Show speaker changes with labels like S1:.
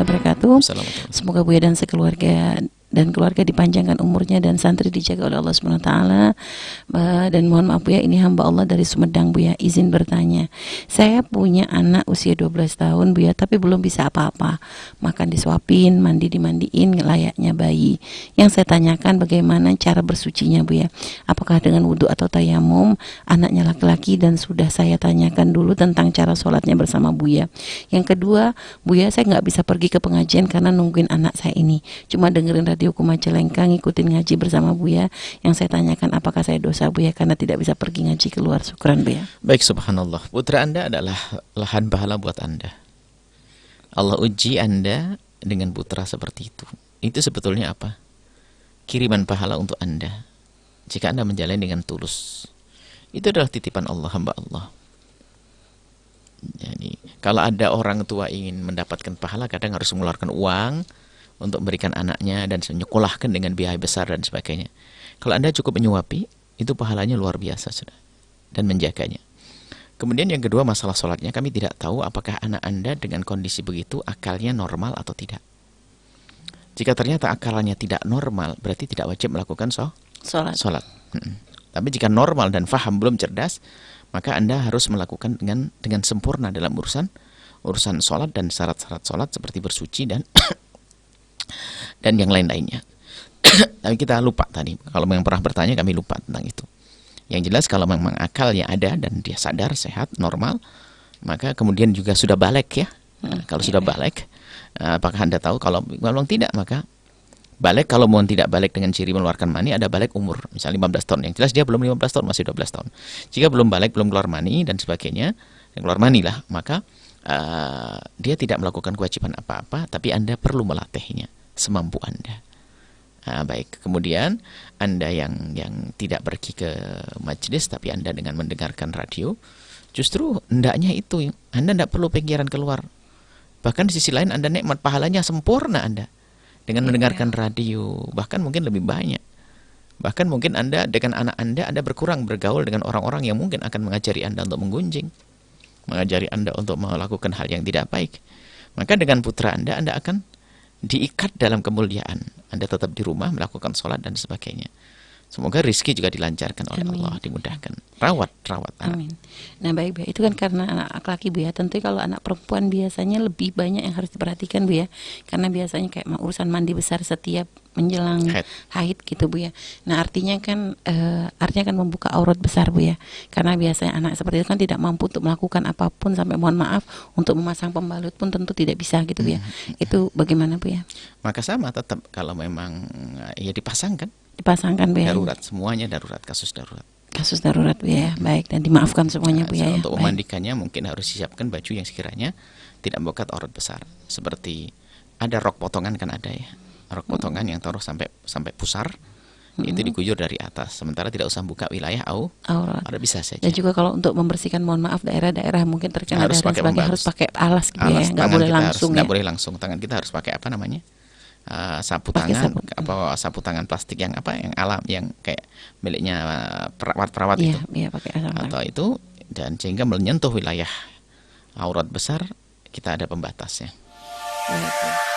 S1: warahmatullahi wabarakatuh.
S2: Assalamualaikum.
S1: Semoga Buya dan sekeluarga dan keluarga dipanjangkan umurnya dan santri dijaga oleh Allah Subhanahu wa taala. Dan mohon maaf Buya, ini hamba Allah dari Sumedang Buya, izin bertanya. Saya punya anak usia 12 tahun Buya, tapi belum bisa apa-apa. Makan disuapin, mandi dimandiin layaknya bayi. Yang saya tanyakan bagaimana cara bersucinya Buya? Apakah dengan wudhu atau tayamum? Anaknya laki-laki dan sudah saya tanyakan dulu tentang cara sholatnya bersama Buya. Yang kedua, Buya, saya nggak bisa pergi ke pengajian karena nungguin anak saya ini. Cuma dengerin radio Majalengka, ngikutin ngaji bersama Buya. Yang saya tanyakan apakah saya dosa Buya karena tidak bisa pergi ngaji keluar. Syukran Buya.
S2: Baik, subhanallah. Putra Anda adalah lahan pahala buat Anda. Allah uji Anda dengan putra seperti itu. Itu sebetulnya apa? Kiriman pahala untuk Anda. Jika Anda menjalani dengan tulus. Itu adalah titipan Allah, hamba Allah. Jadi, kalau ada orang tua ingin mendapatkan pahala, kadang harus mengeluarkan uang untuk memberikan anaknya dan menyekolahkan dengan biaya besar dan sebagainya. Kalau Anda cukup menyuapi, itu pahalanya luar biasa sudah, dan menjaganya. Kemudian yang kedua, masalah sholatnya, kami tidak tahu apakah anak Anda dengan kondisi begitu akalnya normal atau tidak. Jika ternyata akalnya tidak normal, berarti tidak wajib melakukan sholat. Tapi jika normal dan faham, belum cerdas, maka Anda harus melakukan dengan sempurna dalam urusan sholat dan syarat-syarat sholat seperti bersuci dan yang lain-lainnya. Tapi kita lupa tadi. Kalau yang pernah bertanya, kami lupa tentang itu. Yang jelas kalau memang akalnya ada dan dia sadar, sehat, normal, maka kemudian juga sudah balik ya. Kalau sudah balik, apakah Anda tahu? Kalau memang tidak, maka balik. Kalau mau tidak balik dengan ciri mengeluarkan mani, ada balik umur. Misalnya 15 tahun. Yang jelas dia belum 15 tahun, masih 12 tahun. Jika belum balik, belum keluar mani dan sebagainya, keluar mani lah, maka dia tidak melakukan kewajiban apa-apa, tapi Anda perlu melatihnya semampu Anda. Baik, kemudian Anda yang tidak pergi ke majelis, tapi Anda dengan mendengarkan radio, justru hendaknya itu, Anda tidak perlu pikiran keluar. Bahkan di sisi lain Anda nikmat pahalanya sempurna Anda dengan mendengarkan radio, bahkan mungkin lebih banyak. Bahkan mungkin Anda dengan anak Anda berkurang bergaul dengan orang-orang yang mungkin akan mengajari Anda untuk menggunjing, mengajari Anda untuk melakukan hal yang tidak baik. Maka dengan putra Anda akan diikat dalam kemuliaan. Anda tetap di rumah melakukan sholat dan sebagainya. Semoga rezeki juga dilancarkan oleh Allah, dimudahkan. Rawat anak.
S1: Amin. Nah baik itu kan karena anak laki Bu ya. Tentu kalau anak perempuan biasanya lebih banyak yang harus diperhatikan Bu ya. Karena biasanya kayak urusan mandi besar setiap menjelang haid gitu Bu ya. Nah artinya kan membuka aurat besar Bu ya. Karena biasanya anak seperti itu kan tidak mampu untuk melakukan apapun, sampai mohon maaf untuk memasang pembalut pun tentu tidak bisa gitu Bu ya. Itu bagaimana Bu ya?
S2: Maka sama tetap kalau memang ya dipasangkan
S1: Bu ya.
S2: Darurat, semuanya darurat, kasus darurat
S1: Bu ya. Baik, dan dimaafkan semuanya Bu ya.
S2: Untuk memandikannya mungkin harus disiapkan baju yang sekiranya tidak membuka aurat besar. Seperti ada rok potongan kan ada ya. Rok potongan yang taruh sampai pusar. Itu diguyur dari atas. Sementara tidak usah buka wilayah aurat. Bisa saja.
S1: Dan juga kalau untuk membersihkan, mohon maaf, daerah-daerah mungkin terkena
S2: harus
S1: darah sebagainya, harus pakai alas gitu ya. Nggak boleh langsung
S2: nggak boleh langsung. Tangan kita harus pakai apa namanya? Sapu tangan plastik yang alam, yang kayak miliknya perawat itu.
S1: Iya, pakai
S2: atau itu, dan sehingga menyentuh wilayah aurat besar kita ada pembatasnya.
S1: Baik.